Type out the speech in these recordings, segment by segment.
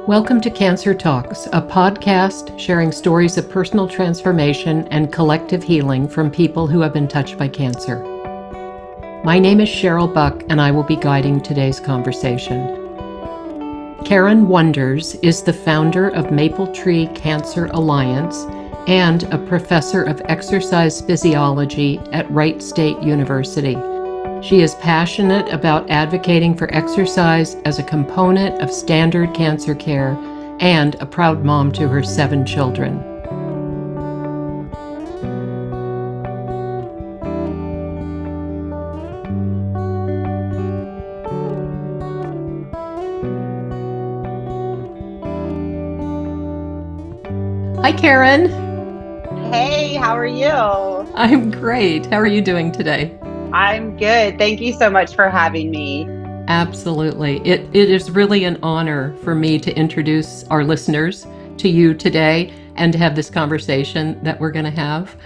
Welcome to Cancer Talks, a podcast sharing stories of personal transformation and collective healing from people who have been touched by cancer. My name is Cheryl Buck, and I will be guiding today's conversation. Karen Wonders is the founder of Maple Tree Cancer Alliance and a professor of exercise physiology at Wright State University. She is passionate about advocating for exercise as a component of standard cancer care and a proud mom to her 7 children. Hi, Karen. Hey, how are you? I'm great. How are you doing today? I'm good. Thank you so much for having me. Absolutely. It is really an honor for me to introduce our listeners to you today and to have this conversation that we're going to have.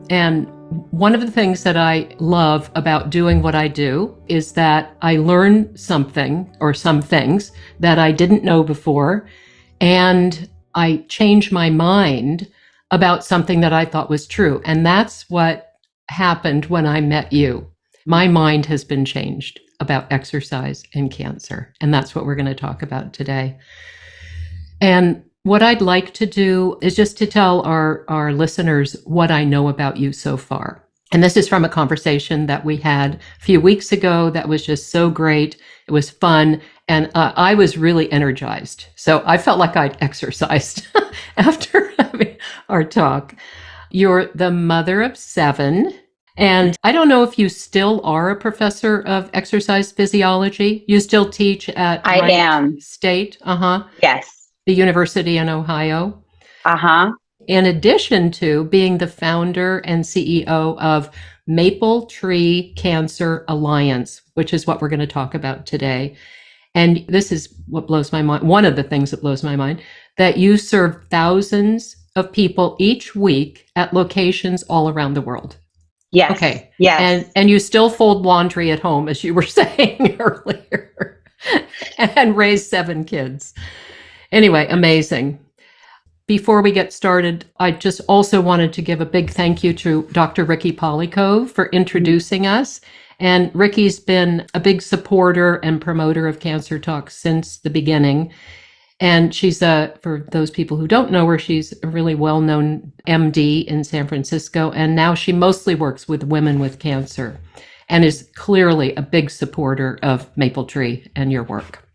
And one of the things that I love about doing what I do is that I learn something or some things that I didn't know before, and I change my mind about something that I thought was true. And that's what happened when I met you. My mind has been changed about exercise and cancer, and that's what we're going to talk about today. And what I'd like to do is just to tell our listeners what I know about you so far. And this is from a conversation that we had a few weeks ago that was just so great. It was fun, and I was really energized. So I felt like I'd exercised after having our talk. You're the mother of 7. And I don't know if you still are a professor of exercise physiology. You still teach at I am. State? Yes. The University in Ohio. In addition to being the founder and CEO of Maple Tree Cancer Alliance, which is what we're going to talk about today. And this is what blows my mind. One of the things that blows my mind, that you serve thousands of people each week at locations all around the world. Yes. Okay. Yes. And you still fold laundry at home, as you were saying earlier, and raise 7 kids. Anyway, amazing. Before we get started, I just also wanted to give a big thank you to Dr. Ricky Polycove for introducing us. And Ricky's been a big supporter and promoter of Cancer Talk since the beginning. And she's for those people who don't know her, she's a really well-known MD in San Francisco. And now she mostly works with women with cancer and is clearly a big supporter of Maple Tree and your work.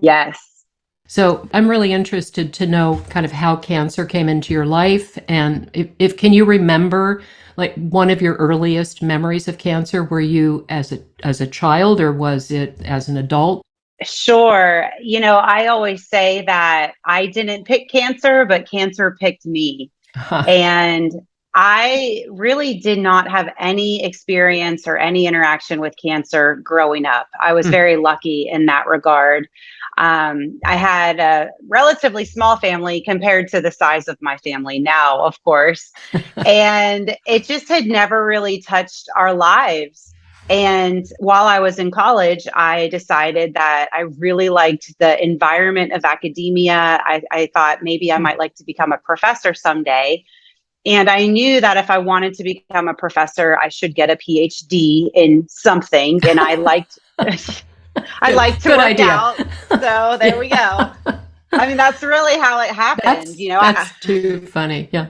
Yes. So I'm really interested to know kind of how cancer came into your life. And if can you remember like one of your earliest memories of cancer? Were you as a child, or was it as an adult? Sure. I always say that I didn't pick cancer, but cancer picked me. And I really did not have any experience or any interaction with cancer growing up. I was very lucky in that regard. I had a relatively small family compared to the size of my family now, of course. And it just had never really touched our lives. And while I was in college, I decided that I really liked the environment of academia. I thought maybe I might like to become a professor someday. And I knew that if I wanted to become a professor, I should get a PhD in something. And I liked to work out. So there we go. I mean, that's really how it happened. That's too funny. Yeah.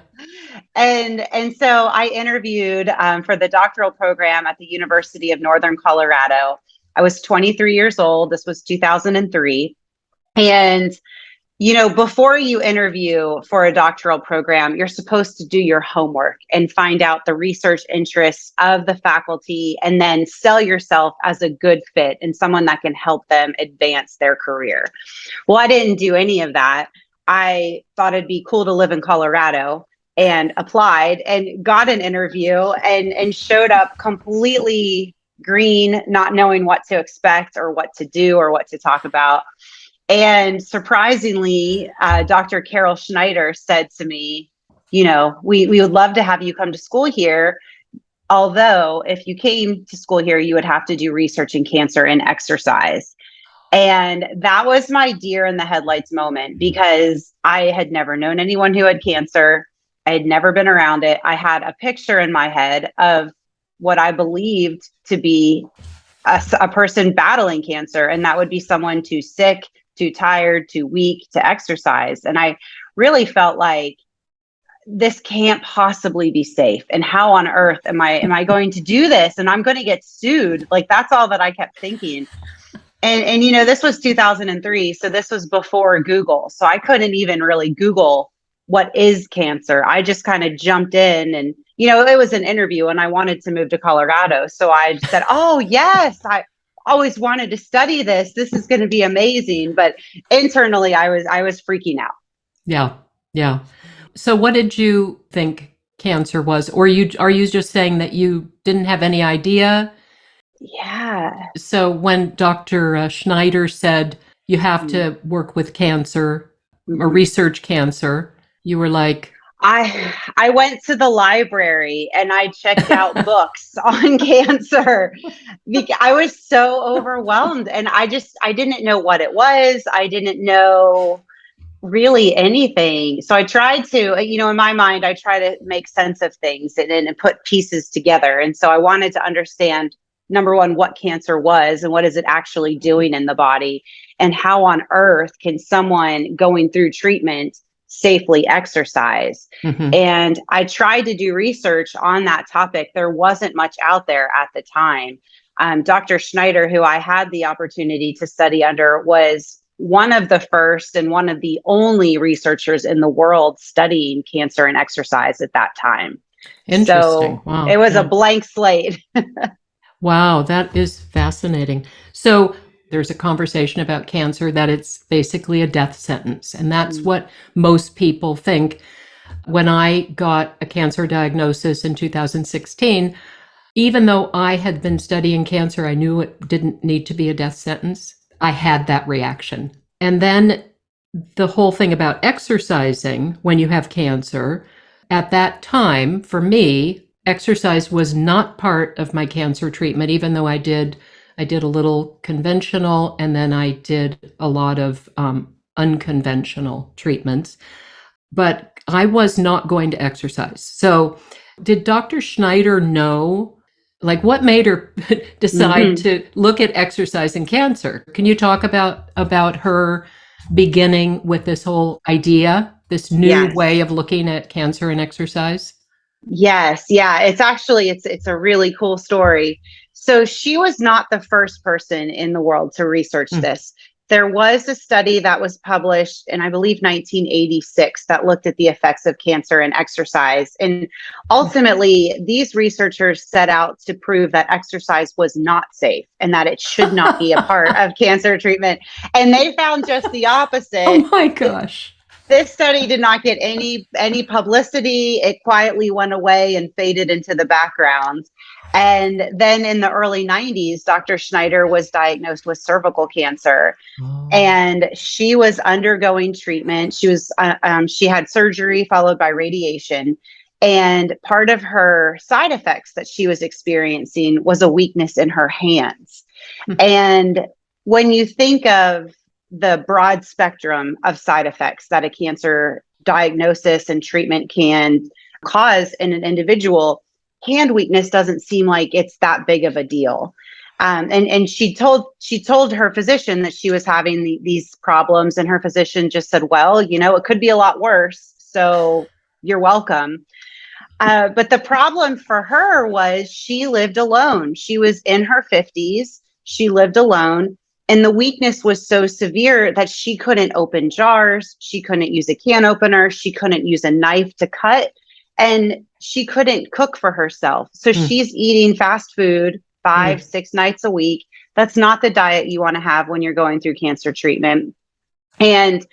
And so I interviewed for the doctoral program at the University of Northern Colorado. I was 23 years old. This was 2003. And before you interview for a doctoral program, you're supposed to do your homework and find out the research interests of the faculty and then sell yourself as a good fit and someone that can help them advance their career. Well, I didn't do any of that. I thought it'd be cool to live in Colorado and applied and got an interview and showed up completely green, not knowing what to expect or what to do or what to talk about. And surprisingly, Dr. Carol Schneider said to me, we would love to have you come to school here. Although if you came to school here, you would have to do research in cancer and exercise. And that was my deer in the headlights moment, because I had never known anyone who had cancer. I had never been around it. I had a picture in my head of what I believed to be a person battling cancer, and that would be someone too sick, too tired, too weak to exercise. And I really felt like, this can't possibly be safe. And how on earth am I going to do this? And I'm going to get sued. Like, that's all that I kept thinking. And this was 2003, so this was before Google. So I couldn't even really Google what is cancer. I just kind of jumped in, and it was an interview, and I wanted to move to Colorado. So I said, "Oh, yes, I always wanted to study this. This is going to be amazing." But internally I was freaking out. Yeah. Yeah. So what did you think cancer was? Or are you just saying that you didn't have any idea? Yeah. So when Dr. Schneider said you have to work with cancer or Mhm. research cancer, you were like, I went to the library and I checked out books on cancer, because I was so overwhelmed, and I didn't know what it was. I didn't know really anything. So I tried to, in my mind, I try to make sense of things, and put pieces together. And so I wanted to understand, number one, what cancer was and what is it actually doing in the body, and how on earth can someone going through treatment safely exercise. mhm, And I tried to do research on that topic. There wasn't much out there at the time. Dr. Schneider, who I had the opportunity to study under, was one of the first and one of the only researchers in the world studying cancer and exercise at that time. interesting. So it Wow. was a Yeah. blank slate. Wow, that is fascinating. So there's a conversation about cancer that it's basically a death sentence. And that's what most people think. When I got a cancer diagnosis in 2016, even though I had been studying cancer, I knew it didn't need to be a death sentence. I had that reaction. And then the whole thing about exercising when you have cancer, at that time, for me, exercise was not part of my cancer treatment, even though I did a little conventional, and then I did a lot of unconventional treatments. But I was not going to exercise. So, did Dr. Schneider know? Like, what made her decide Mm-hmm. to look at exercise and cancer? Can you talk about her beginning with this whole idea, this new way Yes. of looking at cancer and exercise? Yes, yeah, it's a really cool story. So she was not the first person in the world to research Mm. this. There was a study that was published in, I believe, 1986, that looked at the effects of cancer and exercise. And ultimately, these researchers set out to prove that exercise was not safe and that it should not be a part of cancer treatment. And they found just the opposite. Oh my gosh. This study did not get any publicity. It quietly went away and faded into the background. And then in the early 90s, Dr. Schneider was diagnosed with cervical cancer, Oh. and she was undergoing treatment. She had surgery followed by radiation, and part of her side effects that she was experiencing was a weakness in her hands. And when you think of the broad spectrum of side effects that a cancer diagnosis and treatment can cause in an individual, hand weakness doesn't seem like it's that big of a deal. And she told her physician that she was having these problems, and her physician just said, "Well, it could be a lot worse. So you're welcome." But the problem for her was she lived alone. She was in her 50s. She lived alone. And the weakness was so severe that she couldn't open jars. She couldn't use a can opener. She couldn't use a knife to cut. And she couldn't cook for herself. So Mm, she's eating fast food five, mm, 6 nights a week. That's not the diet you want to have when you're going through cancer treatment. And,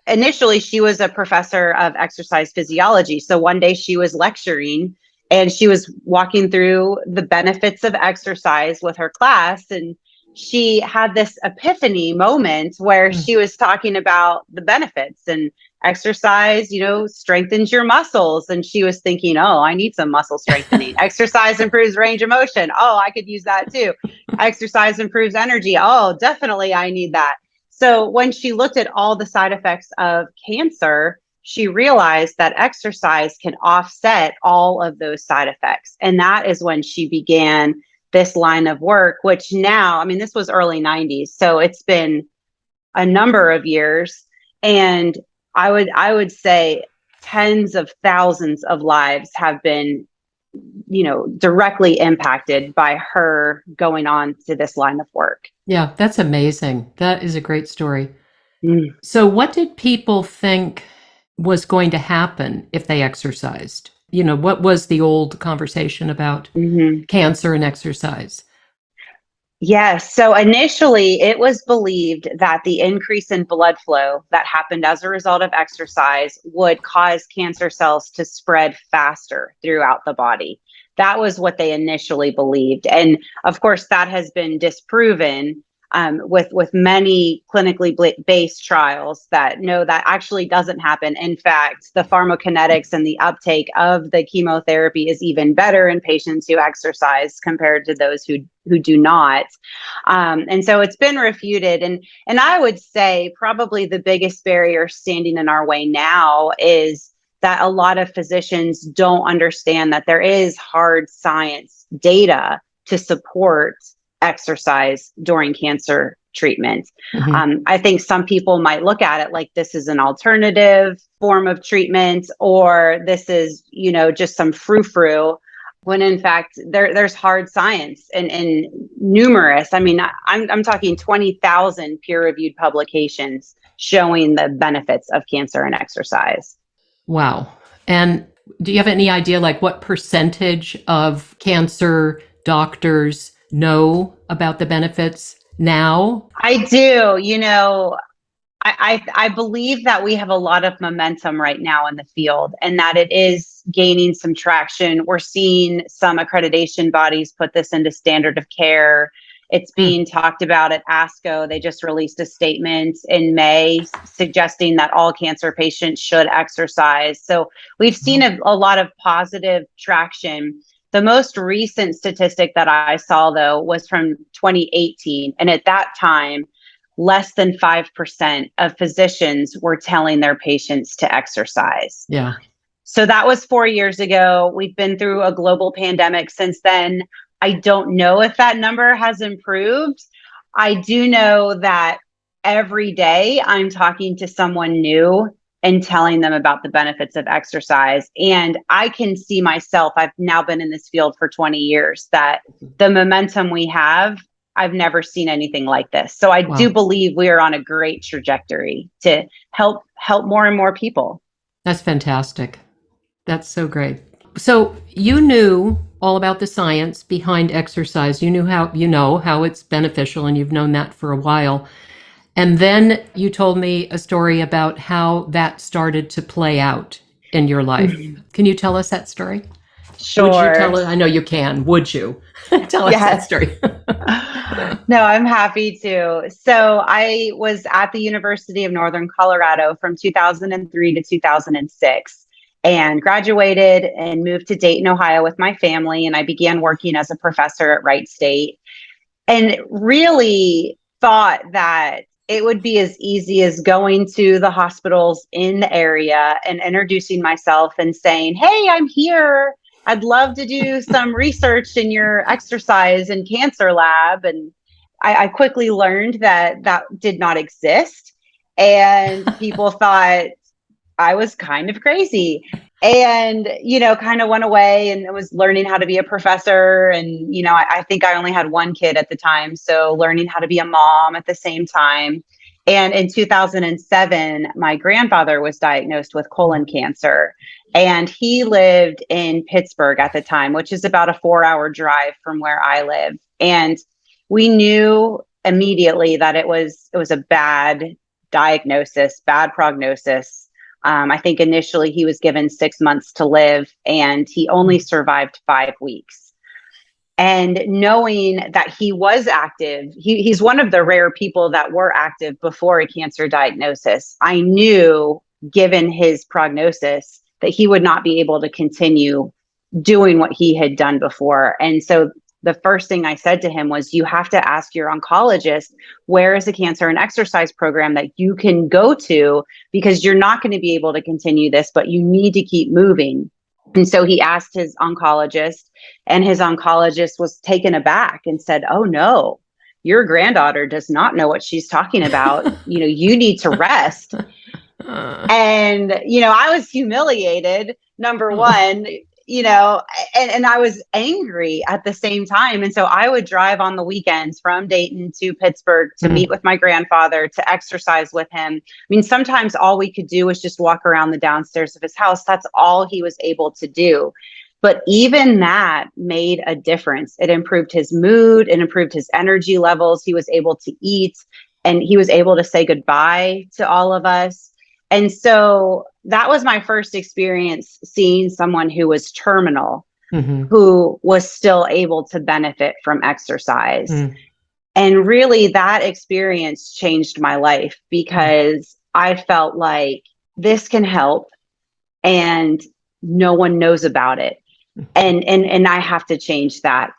initially she was a professor of exercise physiology. So one day she was lecturing and she was walking through the benefits of exercise with her class. And she had this epiphany moment where mm, she was talking about the benefits and exercise, strengthens your muscles. And she was thinking, oh, I need some muscle strengthening. Exercise improves range of motion. Oh, I could use that too. Exercise improves energy. Oh, definitely, I need that. So when she looked at all the side effects of cancer, she realized that exercise can offset all of those side effects. And that is when she began this line of work, which now, I mean, this was early 90s. So it's been a number of years. And I would say tens of thousands of lives have been, directly impacted by her going on to this line of work. Yeah, that's amazing. That is a great story. Mm. So, what did people think was going to happen if they exercised? What was the old conversation about Mm-hmm. cancer and exercise? Yes. So initially, it was believed that the increase in blood flow that happened as a result of exercise would cause cancer cells to spread faster throughout the body. That was what they initially believed. And of course, that has been disproven with many clinically based trials that know that actually doesn't happen. In fact, the pharmacokinetics and the uptake of the chemotherapy is even better in patients who exercise compared to those who do not. And so it's been refuted. And I would say probably the biggest barrier standing in our way now is that a lot of physicians don't understand that there is hard science data to support exercise during cancer treatment. Mm-hmm. I think some people might look at it like this is an alternative form of treatment, or this is, just some frou-frou, when in fact there's hard science and numerous. I mean, I'm talking 20,000 peer-reviewed publications showing the benefits of cancer and exercise. Wow. And do you have any idea, like, what percentage of cancer doctors know about the benefits now? I do. I believe that we have a lot of momentum right now in the field and that it is gaining some traction. We're seeing some accreditation bodies put this into standard of care. It's being talked about at ASCO. They just released a statement in May suggesting that all cancer patients should exercise. So we've seen a lot of positive traction. The most recent statistic that I saw, though, was from 2018. And at that time, less than 5% of physicians were telling their patients to exercise. Yeah. So that was 4 years ago. We've been through a global pandemic since then. I don't know if that number has improved. I do know that every day I'm talking to someone new and telling them about the benefits of exercise. And I can see myself, I've now been in this field for 20 years, that the momentum we have, I've never seen anything like this. So I do Wow. believe we are on a great trajectory to help more and more people. That's fantastic. That's so great. So you knew all about the science behind exercise. You know how it's beneficial, and you've known that for a while. And then you told me a story about how that started to play out in your life. Can you tell us that story? Would you Sure. tell it? I know you can. Would you tell us that Yes. story? No, I'm happy to. So I was at the University of Northern Colorado from 2003 to 2006 and graduated and moved to Dayton, Ohio with my family. And I began working as a professor at Wright State and really thought that it would be as easy as going to the hospitals in the area and introducing myself and saying, "Hey, I'm here. I'd love to do some research in your exercise and cancer lab." And I quickly learned that that did not exist. And people thought I was kind of crazy. And, kind of went away and was learning how to be a professor. And, I think I only had one kid at the time. So learning how to be a mom at the same time. And in 2007, my grandfather was diagnosed with colon cancer. And he lived in Pittsburgh at the time, which is about a 4-hour drive from where I live. And we knew immediately that it was a bad diagnosis, bad prognosis. I think initially he was given 6 months to live and he only survived 5 weeks. And knowing that he was active, he's one of the rare people that were active before a cancer diagnosis. I knew given his prognosis, that he would not be able to continue doing what he had done before. And so the first thing I said to him was, you have to ask your oncologist, where is a cancer and exercise program that you can go to, because you're not going to be able to continue this, but you need to keep moving. And so he asked his oncologist, and his oncologist was taken aback and said, oh no, your granddaughter does not know what she's talking about. You need to rest. And, I was humiliated, number one, and I was angry at the same time. And so I would drive on the weekends from Dayton to Pittsburgh to meet with my grandfather, to exercise with him. I mean, sometimes all we could do was just walk around the downstairs of his house. That's all he was able to do. But even that made a difference. It improved his mood, it improved his energy levels. He was able to eat, and he was able to say goodbye to all of us. And so that was my first experience seeing someone who was terminal, who was still able to benefit from exercise. And really that experience changed my life, because I felt like this can help and no one knows about it. And I have to change that.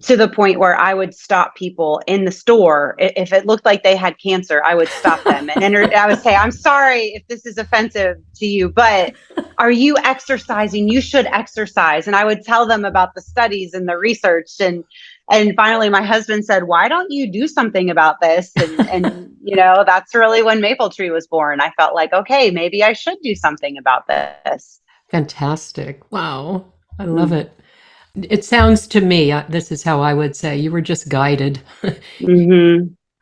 To the point where I would stop people in the store. If it looked like they had cancer, I would stop them. And I would say, I'm sorry if this is offensive to you, but are you exercising? You should exercise. And I would tell them about the studies and the research. And finally, my husband said, why don't you do something about this? And that's really when Maple Tree was born. I felt like, okay, maybe I should do something about this. Fantastic. Wow. I love it. It sounds to me, this is how I would say, you were just guided.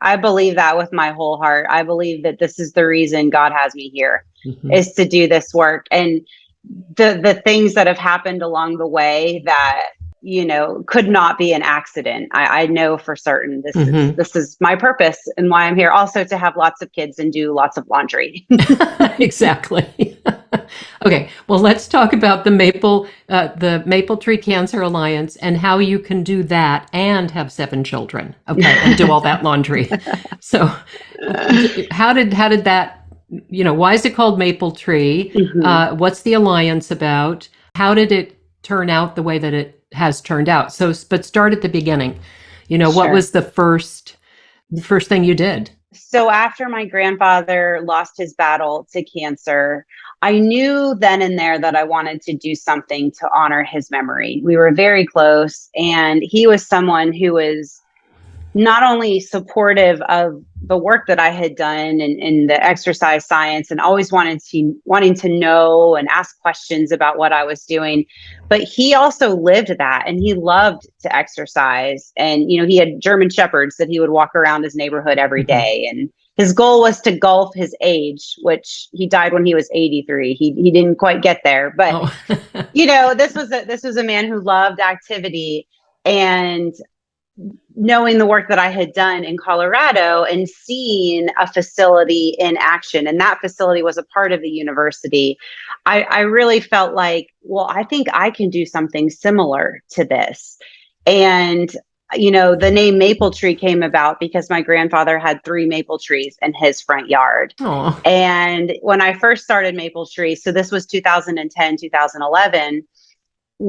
I believe that with my whole heart. I believe that this is the reason God has me here, is to do this work. And the things that have happened along the way that, could not be an accident. I know for certain this is my purpose and why I'm here. Also to have lots of kids and do lots of laundry. Exactly. Okay, well, let's talk about the Maple Tree Cancer Alliance and how you can do that and have 7 children. Okay, and do all that laundry. So, how did that? Why is it called Maple Tree? What's the alliance about? How did it turn out the way that it has turned out? So, but start at the beginning. What was the first thing you did? So after my grandfather lost his battle to cancer, I knew then and there that I wanted to do something to honor his memory. We were very close, and he was someone who was not only supportive of the work that I had done in the exercise science, and always wanting to know and ask questions about what I was doing, but he also lived that, and he loved to exercise. And he had German shepherds that he would walk around his neighborhood every day, and his goal was to golf his age, which he died when he was 83. He didn't quite get there, but this was a man who loved activity. And knowing the work that I had done in Colorado and seeing a facility in action, and that facility was a part of the university, I really felt like, well, I think I can do something similar to this. And, the name Maple Tree came about because my grandfather had 3 maple trees in his front yard. Aww. And when I first started Maple Tree, so this was 2010, 2011,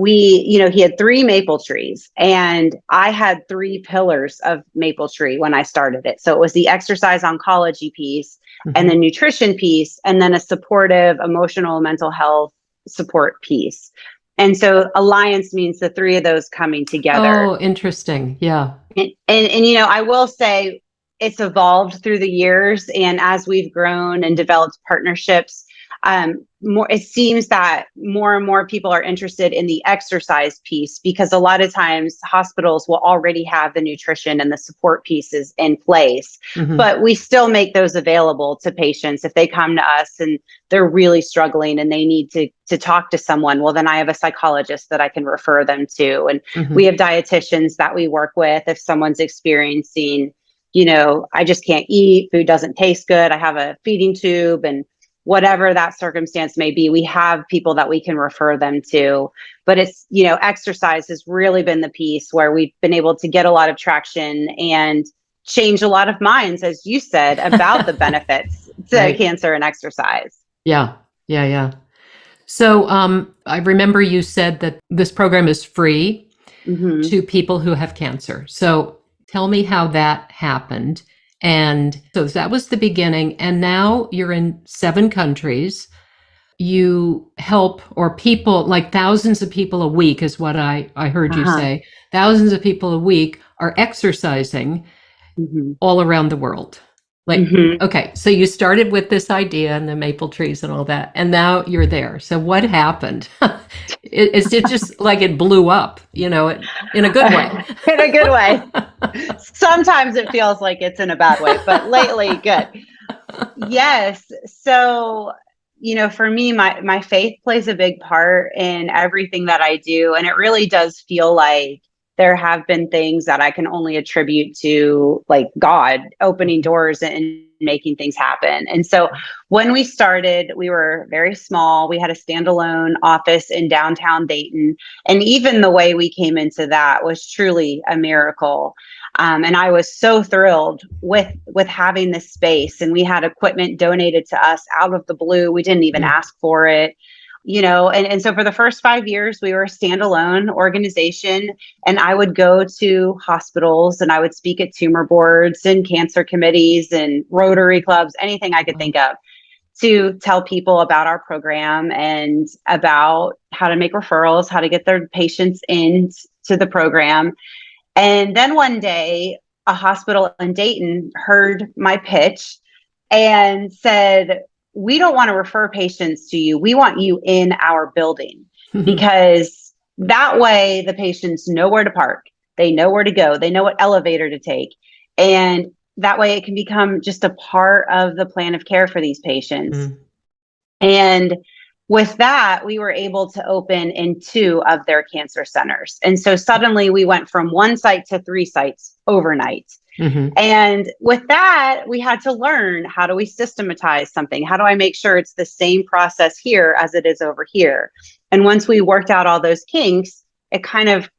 he had 3 maple trees, and I had 3 pillars of Maple Tree when I started it. So it was the exercise oncology piece, and the nutrition piece, and then a supportive emotional mental health support piece. And so alliance means the 3 of those coming together. Oh, interesting. Yeah. And I will say it's evolved through the years, and as we've grown and developed partnerships, it seems that more and more people are interested in the exercise piece, because a lot of times hospitals will already have the nutrition and the support pieces in place, but we still make those available to patients. If they come to us and they're really struggling and they need to talk to someone, well, then I have a psychologist that I can refer them to. And we have dietitians that we work with. If someone's experiencing, I just can't eat, food doesn't taste good, I have a feeding tube, and whatever that circumstance may be, we have people that we can refer them to. But it's, exercise has really been the piece where we've been able to get a lot of traction and change a lot of minds, as you said, about the benefits to cancer and exercise. Yeah. Yeah. Yeah. So I remember you said that this program is free Hmm. to people who have cancer. So tell me how that happened. And so that was the beginning. And now you're in 7 countries. You help, or people, like thousands of people a week, is what I heard you Uh-huh. say. Thousands of people a week are exercising Hmm. all around the world. Like, Hmm. okay, so you started with this idea and the maple trees and all that, and now you're there. So what happened? It's just like it blew up, in a good way. In a good way. Sometimes it feels like it's in a bad way, but lately, good. Yes. So, for me, my faith plays a big part in everything that I do. And it really does feel like there have been things that I can only attribute to like God opening doors and making things happen. And so when we started, we were very small. We had a standalone office in downtown Dayton. And even the way we came into that was truly a miracle. And I was so thrilled with having this space. And we had equipment donated to us out of the blue. We didn't even Mm, ask for it, and so for the first 5 years, we were a standalone organization. And I would go to hospitals and I would speak at tumor boards and cancer committees and Rotary clubs, anything I could wow. think of, to tell people about our program and about how to make referrals, how to get their patients into the program. And then one day, a hospital in Dayton heard my pitch and said, "We don't want to refer patients to you. We want you in our building because that way the patients know where to park, they know where to go, they know what elevator to take. And that way it can become just a part of the plan of care for these patients." Mm, And with that, we were able to open in 2 of their cancer centers. And so suddenly we went from 1 site to 3 sites overnight. mhm. And with that, we had to learn, how do we systematize something? How do I make sure it's the same process here as it is over here? And once we worked out all those kinks, it kind of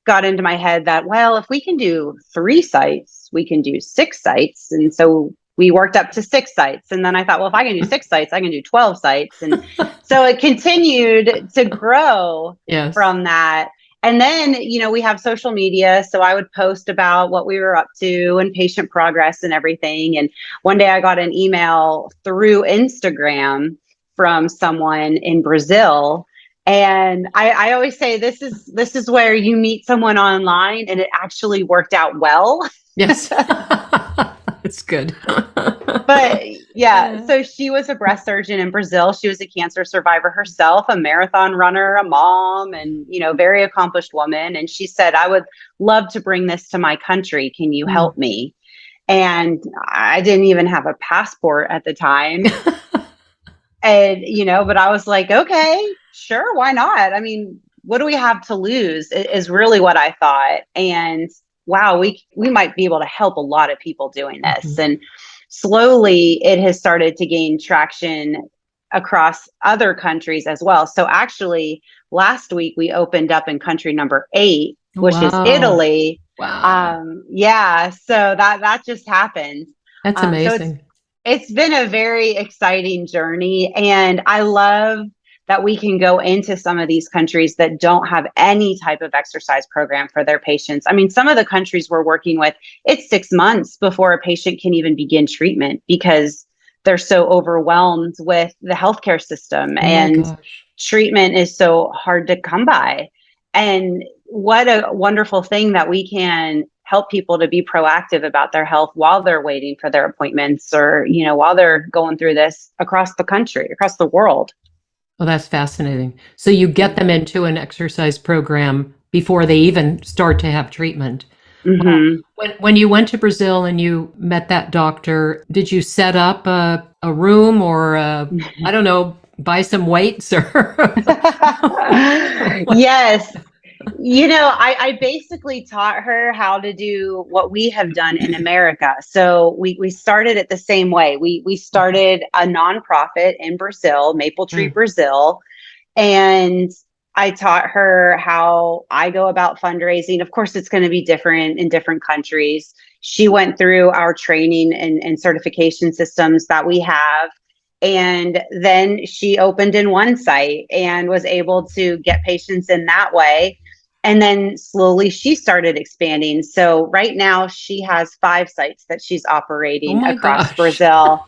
got into my head that, well, if we can do 3 sites, we can do 6 sites. And so we worked up to 6 sites. And then I thought, well, if I can do 6 sites, I can do 12 sites. And so it continued to grow Yes. from that. And then, we have social media. So I would post about what we were up to and patient progress and everything. And one day I got an email through Instagram from someone in Brazil. And I always say this is where you meet someone online and it actually worked out well. Yes. It's good. But yeah, Yeah. so she was a breast surgeon in Brazil. She was a cancer survivor herself, a marathon runner, a mom, and very accomplished woman. And she said, "I would love to bring this to my country. Can you Mm. help me?" And I didn't even have a passport at the time. And, but I was like, okay, sure, why not? I mean, what do we have to lose is really what I thought. And wow, we might be able to help a lot of people doing this. Mhm. And slowly it has started to gain traction across other countries as well. So actually, last week we opened up in country number 8, which is Wow. Italy. Wow. Yeah, so that just happened. That's So it's amazing. it's been a very exciting journey. And I love that we can go into some of these countries that don't have any type of exercise program for their patients. I mean, some of the countries we're working with, it's 6 months before a patient can even begin treatment because they're so overwhelmed with the healthcare system Oh my and gosh. treatment is so hard to come by. And what a wonderful thing that we can help people to be proactive about their health while they're waiting for their appointments or, while they're going through this across the country, across the world. Well, that's fascinating. So you get them into an exercise program before they even start to have treatment. Wow. Mm-hmm. When you went to Brazil and you met that doctor, did you set up a room or I don't know, buy some weights or what? Yes. I basically taught her how to do what we have done in America. So we started it the same way. We started a nonprofit in Brazil, Maple Tree Mm, Brazil, and I taught her how I go about fundraising. Of course, it's going to be different in different countries. She went through our training and certification systems that we have. And then she opened in one site and was able to get patients in that way. And then slowly she started expanding. So right now she has 5 sites that she's Oh operating my across gosh. Brazil.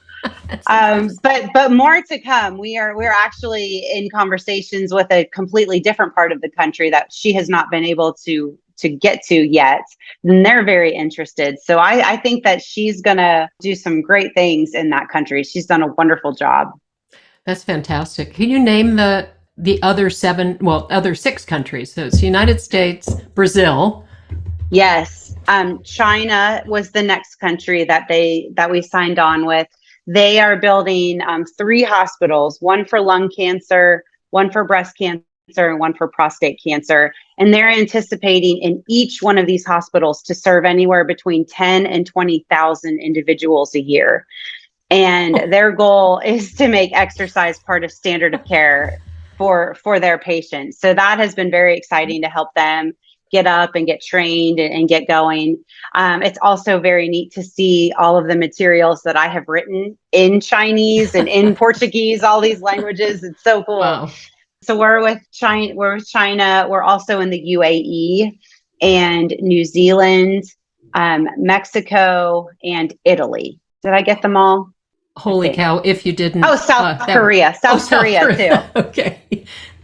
That's amazing. But more to come. We're actually in conversations with a completely different part of the country that she has not been able to get to yet. And they're very interested. So I think that she's gonna do some great things in that country. She's done a wonderful job. That's fantastic. Can you name the other other 6 countries? So it's United States, Brazil. Yes. China was the next country that we signed on with. They are building 3 hospitals, one for lung cancer, one for breast cancer, and one for prostate cancer. And they're anticipating in each one of these hospitals to serve anywhere between 10 and 20,000 individuals a year. And their goal is to make exercise part of standard of care for their patients. So that has been very exciting to help them get up and get trained and get going. It's also very neat to see all of the materials that I have written in Chinese and in Portuguese, all these languages. It's so cool. Wow. So we're with China. We're with China. We're also in the UAE and New Zealand, Mexico, and Italy. Did I get them all? I Holy think. cow, if you didn't, Oh, South that would, Korea. oh, South South Korea too. Korea. Okay.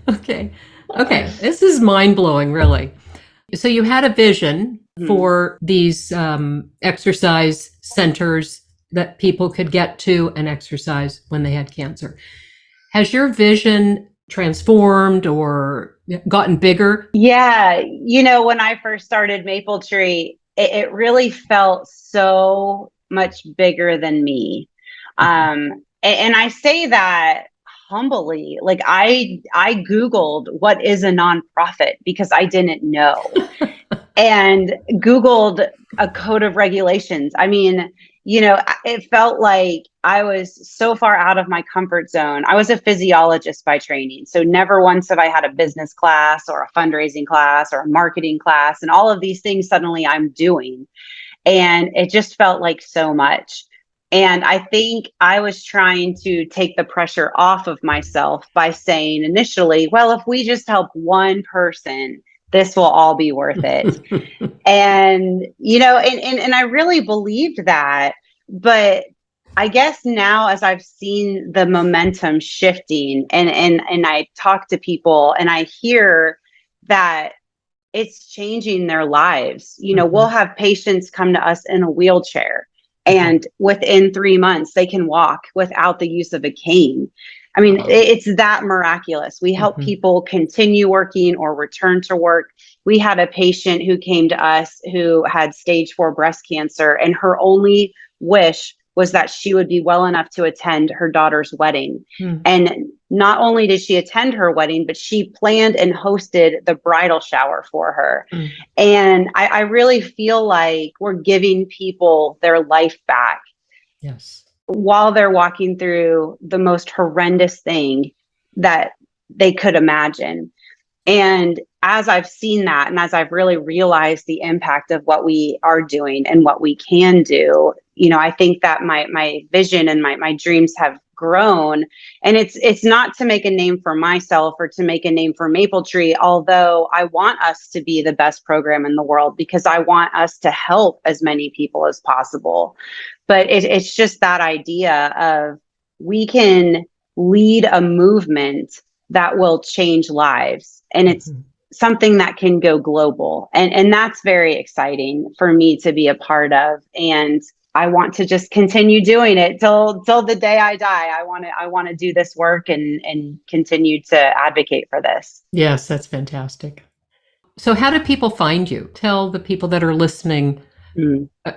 Okay. Okay. This is mind blowing, really. So you had a vision Mhm. for these exercise centers that people could get to and exercise when they had cancer. Has your vision transformed or gotten bigger? Yeah. When I first started Maple Tree, it really felt so much bigger than me. And I say that humbly. Like I Googled what is a nonprofit because I didn't know. And Googled a code of regulations. I mean, it felt like I was so far out of my comfort zone. I was a physiologist by training. So never once have I had a business class or a fundraising class or a marketing class. And all of these things suddenly I'm doing. And it just felt like so much. And I think I was trying to take the pressure off of myself by saying initially, well, if we just help one person, this will all be worth it. And and I really believed that. But I guess now, as I've seen the momentum shifting and I talk to people and I hear that it's changing their lives. We'll have patients come to us in a wheelchair, and within 3 months they can walk without the use of a cane. I mean, it's that miraculous. We help people continue working or return to work. We had a patient who came to us who had stage 4 breast cancer, and her only wish was that she would be well enough to attend her daughter's wedding. And not only did she attend her wedding, but she planned and hosted the bridal shower for her. And I really feel like we're giving people their life back. Yes. While they're walking through the most horrendous thing that they could imagine. And as I've seen that, and as I've really realized the impact of what we are doing and what we can do, I think that my vision and my dreams have grown. And it's not to make a name for myself or to make a name for Maple Tree, although I want us to be the best program in the world because I want us to help as many people as possible. But it's just that idea of we can lead a movement that will change lives. And it's something that can go global. And that's very exciting for me to be a part of. And I want to just continue doing it till the day I die. I want to do this work and continue to advocate for this. Yes, that's fantastic. So how do people find you? Tell the people that are listening,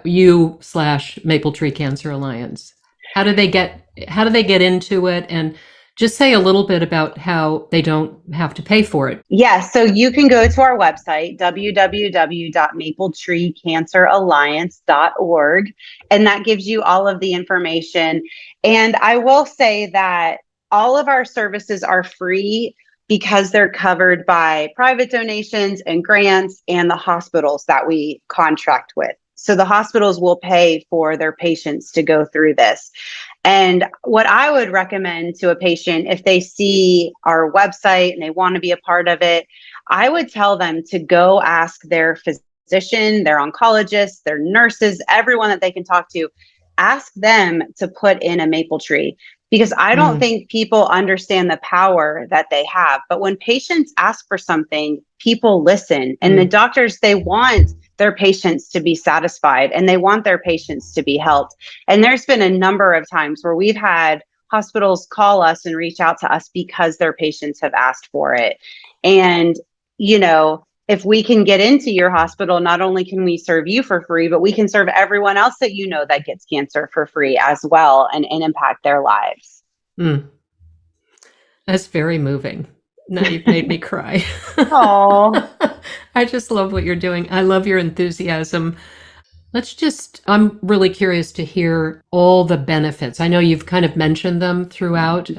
you/Maple Tree Cancer Alliance. How do they get into it? And just say a little bit about how they don't have to pay for it. Yeah, so you can go to our website, www.mapletreecanceralliance.org, and that gives you all of the information. And I will say that all of our services are free because they're covered by private donations and grants and the hospitals that we contract with. So the hospitals will pay for their patients to go through this. And what I would recommend to a patient, if they see our website and they want to be a part of it, I would tell them to go ask their physician, their oncologist, their nurses, everyone that they can talk to, ask them to put in a maple tree. Because I don't think people understand the power that they have. But when patients ask for something, people listen. And the doctors, they want their patients to be satisfied and they want their patients to be helped. And there's been a number of times where we've had hospitals call us and reach out to us because their patients have asked for it. And, you know, if we can get into your hospital, not only can we serve you for free, but we can serve everyone else that you know that gets cancer for free as well, and impact their lives. That's very moving. Now you've made me cry. Oh, I just love what you're doing. I love your enthusiasm. I'm really curious to hear all the benefits. I know you've kind of mentioned them throughout,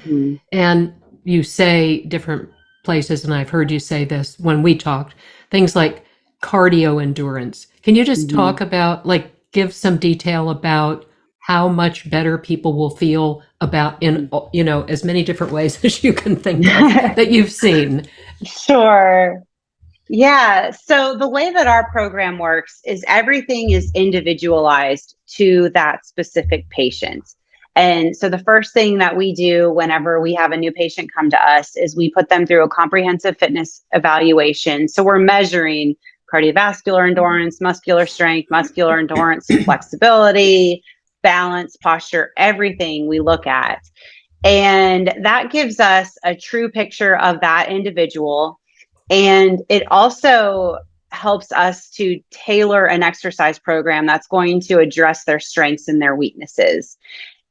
and you say different places, and I've heard you say this when we talked, things like cardio endurance. Can you just talk about, like, give some detail about how much better people will feel about, in, you know, as many different ways as you can think of that you've seen? Sure. Yeah. So the way that our program works is everything is individualized to that specific patient. And so the first thing that we do whenever we have a new patient come to us is we put them through a comprehensive fitness evaluation. So we're measuring cardiovascular endurance, muscular strength, muscular endurance, flexibility, balance, posture, everything we look at. And that gives us a true picture of that individual. And it also helps us to tailor an exercise program that's going to address their strengths and their weaknesses.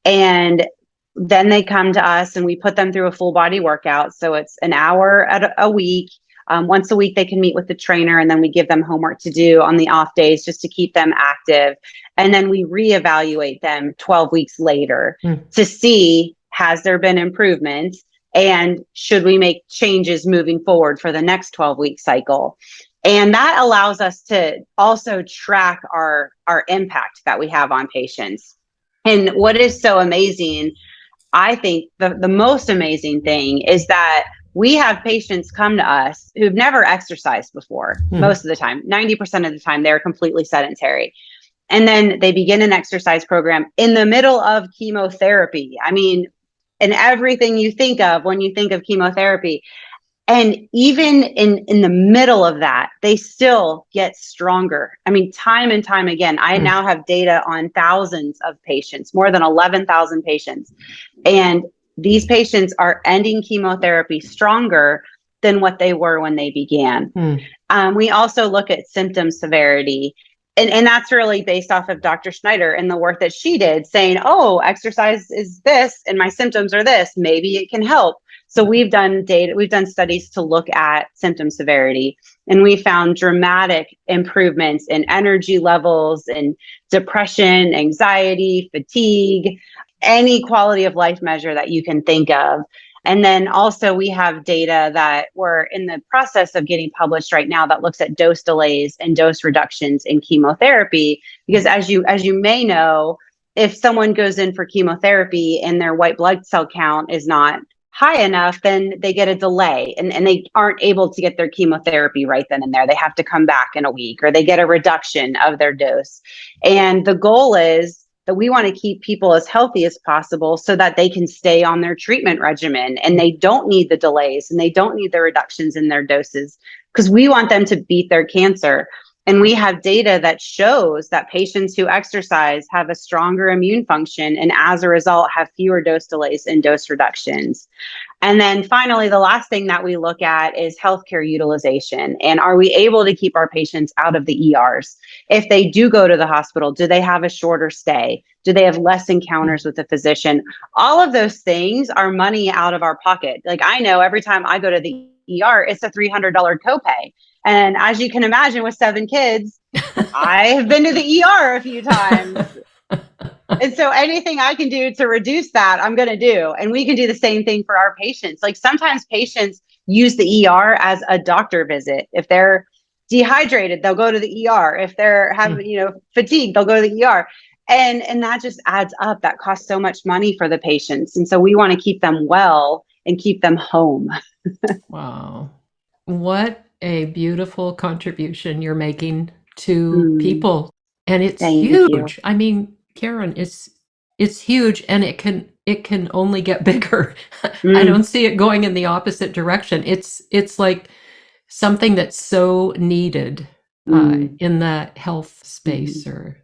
And then they come to us and we put them through a full body workout. So it's an hour a week. Once a week, they can meet with the trainer, and then we give them homework to do on the off days just to keep them active. And then we reevaluate them 12 weeks later to see, has there been improvement? And should we make changes moving forward for the next 12-week cycle? And that allows us to also track our impact that we have on patients. And what is so amazing, I think the most amazing thing is that we have patients come to us who've never exercised before. Most of the time, 90% of the time, they're completely sedentary. And then they begin an exercise program in the middle of chemotherapy. I mean, and everything you think of when you think of chemotherapy. And even in the middle of that, they still get stronger. I mean, time and time again, I now have data on thousands of patients, more than 11,000 patients. And these patients are ending chemotherapy stronger than what they were when they began. We also look at symptom severity. And that's really based off of Dr. Schneider and the work that she did, saying, oh, exercise is this and my symptoms are this. Maybe it can help. So we've done studies to look at symptom severity, and we found dramatic improvements in energy levels, in depression, anxiety, fatigue, any quality of life measure that you can think of. And then also we have data that we're in the process of getting published right now that looks at dose delays and dose reductions in chemotherapy. Because as you may know, if someone goes in for chemotherapy and their white blood cell count is not high enough, then they get a delay and they aren't able to get their chemotherapy right then and there. They have to come back in a week, or they get a reduction of their dose. And the goal is that we want to keep people as healthy as possible so that they can stay on their treatment regimen and they don't need the delays and they don't need the reductions in their doses, because we want them to beat their cancer. And we have data that shows that patients who exercise have a stronger immune function, and as a result have fewer dose delays and dose reductions. And then finally, the last thing that we look at is healthcare utilization. And are we able to keep our patients out of the ERs? If they do go to the hospital, do they have a shorter stay? Do they have less encounters with the physician? All of those things are money out of our pocket. Like, I know every time I go to the ER, it's a $300 copay. And as you can imagine, with 7 kids, I have been to the ER a few times. And so anything I can do to reduce that, I'm going to do. And we can do the same thing for our patients. Like, sometimes patients use the ER as a doctor visit. If they're dehydrated, they'll go to the ER. If they're having, fatigue, they'll go to the ER. And that just adds up. That costs so much money for the patients. And so we want to keep them well and keep them home. Wow. What a beautiful contribution you're making to people. And it's Thank you. huge. I mean, Karen, it's huge, and it can only get bigger. I don't see it going in the opposite direction. It's like something that's so needed in the health space, or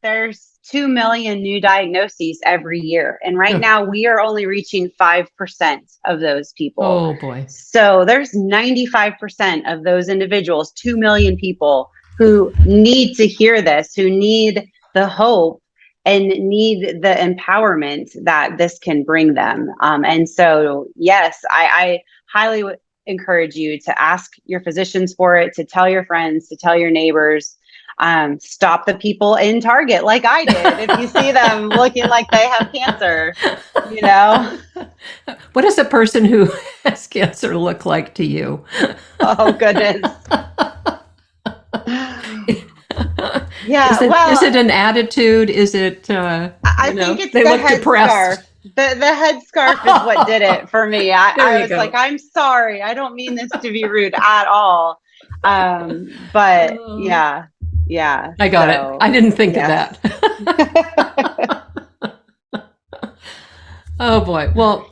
There's 2 million new diagnoses every year. And right now we are only reaching 5% of those people. Oh boy. So there's 95% of those individuals, 2 million people, who need to hear this, who need the hope and need the empowerment that this can bring them. And so, yes, I highly would encourage you to ask your physicians for it, to tell your friends, to tell your neighbors. Stop the people in Target like I did. If you see them looking like they have cancer, What does a person who has cancer look like to you? Oh, goodness. Yeah. Is it an attitude? Is it, I think it's they the look depressed. The headscarf is what did it for me. I was like, I'm sorry. I don't mean this to be rude at all. But yeah. I got it. I didn't think of that. Oh boy. Well,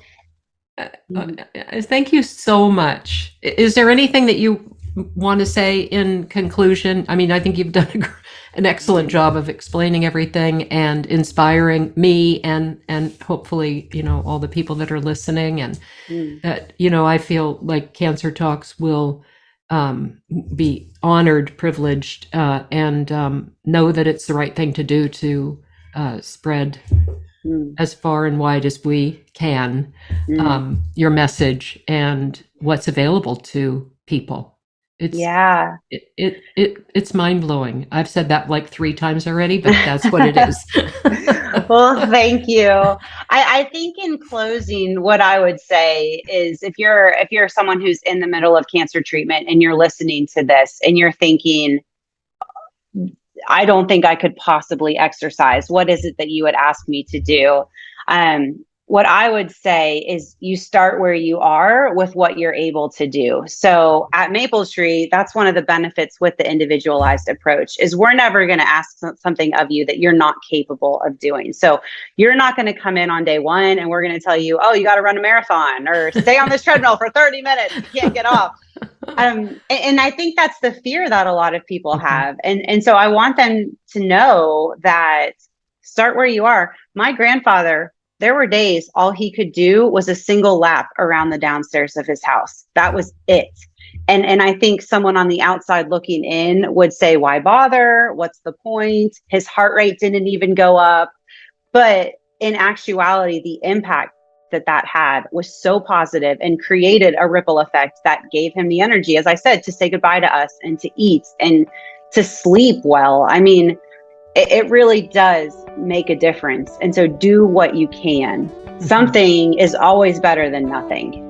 thank you so much. Is there anything that you want to say in conclusion? I mean, I think you've done an excellent job of explaining everything and inspiring me and hopefully, all the people that are listening, and that, I feel like Cancer Talks will be honored, privileged, and know that it's the right thing to do to spread as far and wide as we can your message and what's available to people. It's mind-blowing. I've said that like 3 times already, but that's what it is. Well, thank you. I think in closing, what I would say is if you're someone who's in the middle of cancer treatment and you're listening to this and you're thinking, I don't think I could possibly exercise, what is it that you would ask me to do? What I would say is you start where you are with what you're able to do. So at Maple Tree, that's one of the benefits with the individualized approach is we're never going to ask something of you that you're not capable of doing. So you're not going to come in on day one and we're going to tell you, oh, you got to run a marathon or stay on this treadmill for 30 minutes. You can't get off. And I think that's the fear that a lot of people have. And so I want them to know that start where you are. My grandfather, there were days all he could do was a single lap around the downstairs of his house. That was it. And I think someone on the outside looking in would say, why bother? What's the point? His heart rate didn't even go up. But in actuality, the impact that had was so positive and created a ripple effect that gave him the energy, as I said, to say goodbye to us and to eat and to sleep well. I mean, it really does make a difference. And so do what you can. Something is always better than nothing.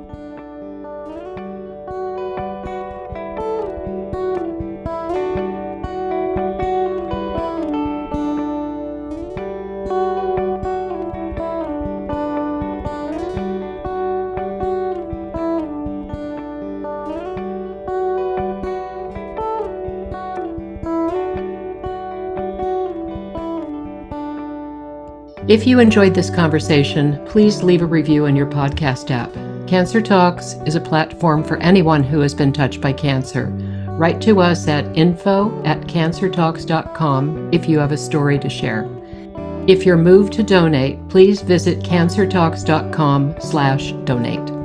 If you enjoyed this conversation, please leave a review in your podcast app. Cancer Talks is a platform for anyone who has been touched by cancer. Write to us at info@cancertalks.com if you have a story to share. If you're moved to donate, please visit cancertalks.com/donate.